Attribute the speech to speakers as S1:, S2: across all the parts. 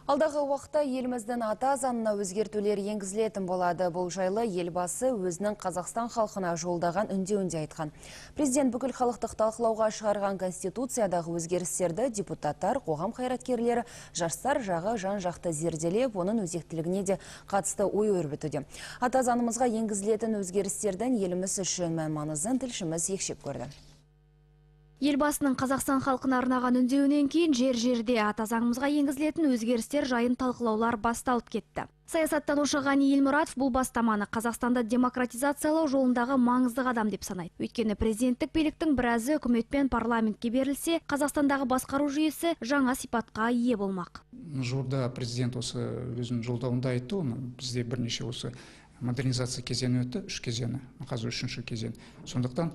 S1: Алдағы уақытта еліміздің ата заңына өзгертулер енгізілетін болады. Бұл жайлы елбасы өзінің Қазақстан халқына жолдаған үндеуінде айтқан. Президент бүкіл халықтық талқылауға шығарған Конституциядағы өзгерістерді депутаттар, қоғам қайраткерлері, жастар жағы жан-жақты зерделеп, оның өзектілігіне де қатысты ой өрбітуде. Ата заңымызға енгізілетін өзгерістердің еліміз үшін мән-маңызын тілшіміз екшеп көрді.
S2: Елбасының Қазақстан халқына арнаған үндеуінен кейін жер-жерде ата заңымызға енгізілетін өзгерістер жайын талқылаулар басталып кетті. Саясаттанушы Ғани Елмұратов бұл бастаманы Қазақстанды демократизациялау жолындағы маңызды қадам деп санайды. Өйткені президенттік биліктің біразы үкімет пен парламентке берілсе, Қазақстандағы басқару жүйесі жаңа сипатқа ие болмақ.
S3: Жуырда президент осы өзінің жолдауында айтты, оны бізде бірнеше осы модернизация кезеңі өтті, 3 кезеңі, қазір 3-ші кезең. Сондықтан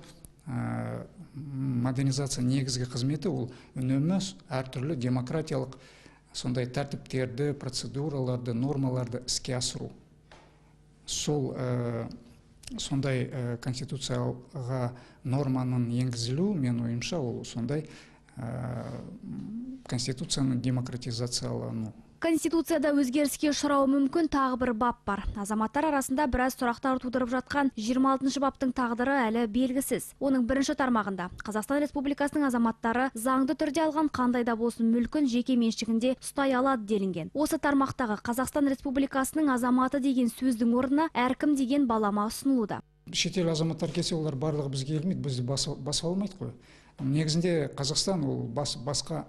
S3: модернизация негізгі қызметі ол үнемі әртүрлі демократиялық сондай тәртіптерді, процедураларды, нормаларды іске асыру. Сол сондай конституцияға норманың енгізілу, мен ойымша, ол сондай конституцияның демократизациялану.
S2: Конституцияда өзгеріске ұшырауы мүмкін тағы бір бап бар. Азаматтар арасында біраз сұрақтар тудырып жатқан 26-шы баптың тағдыры әлі белгісіз. Оның бірінші тармағында Қазақстан Республикасының азаматтары заңды түрде алған қандай да болсын мүлкін жеке меншігінде ұстай алады делінген. Осы тармақтағы Қазақстан Республикасының азаматы деген сөздің орнына әркім деген балама ұсынылуда.
S3: Шетел азаматтар келсе, олар барлығы бізге келмейді, бізді баса алмайды қой. Негізінде Қазақстан ол басқа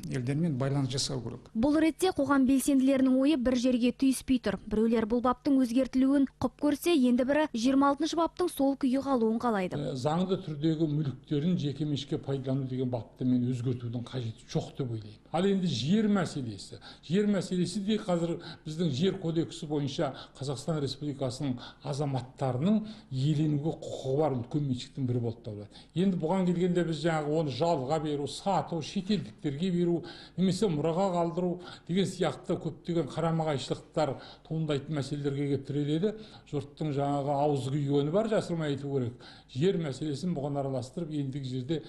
S3: елдермен байланыс жасау керек.
S2: Бұл ретте қоғам белсенділерінің ойы бір жерге түйіспей тұр. Біреулер бұл баптың өзгертілуін құп көрсе, енді бірі 26-шы баптың сол күйі қалуын қалайды.
S4: Заңды түрдегі мүліктерін жеке меншікке пайдалану деген бапты мен өзгертудің қажеті жоқ деп ойлаймын. Ал енді жер мәселесі. Жер мәселесі де қазір біздің жер кодексі бойынша Қазақстан Республикасының азаматтарының иеленуге құқығы бар үлкен меншіктің бірі болып табылады. Енді бұған келгенде біз оны жалға беру, сату, шетелдіктерге беру, немесе мұраға қалдыру деген сияқты көптеген қарама-қайшылықтар туындайтын мәселелерге келіп тіреледі. Жұрттың жаңағы ауызғы күйгені бар, жасырмай айту керек. Жер мәселесін бұған араластырып, ендігі жерде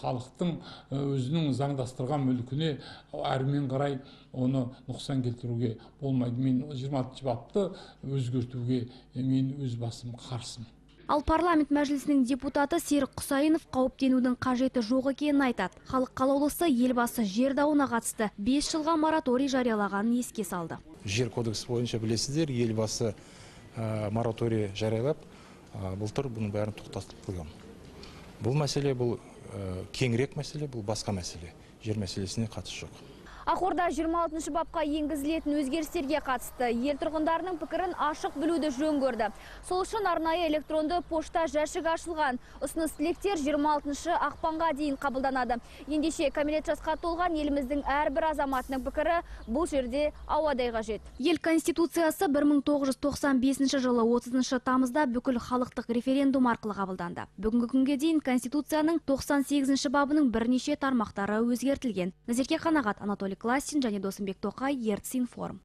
S4: халықтың өзінің заңдастырған мүлкіне әрмен қарай оны нұқсан келтіруге болмайды. Мен 26-шы бапты өзгертуге мен өз басым қарсымын.
S2: Ал парламент мәжілісінің депутаты Серік Құсайынов қауіптенудің қажеті жоқ екенін айтады. Халық қалаулысы елбасы жер дауына қатысты 5 жылға мораторий жариялағанын еске салды.
S5: Жер кодексі бойынша білесіздер, елбасы мораторий жариялап, былтыр бұның бәрін тоқтатып қойған. Бұл мәселе, бұл кеңірек мәселе, бұл басқа мәселе. Жер мәселесіне қатысы жоқ.
S2: Ақорда 26-шы бапқа енгізілетін өзгерістерге қатысты ел тұрғындарының пікірін ашық білуді жөн көрді. Сол үшін арнайы электронды пошта жәшік ашылған. Ұсыныс тілектер 26-шы ақпанға дейін қабылданады. Ендеше кәмелет жасқа толған еліміздің әрбір азаматының пікірі бұл жерде ауадай қажет. Ел Конституциясы 1995 жылы 30 тамызда бүкіл халықтық референдум арқылы қабылданды. Бүгінгі күнге дейін Конституцияның 98-ші бабының бірнеше тармақтары өзгертілген. Назерке Қанағат, Анатолий Классин және Досымбек Тоқай, Ертіс Информ.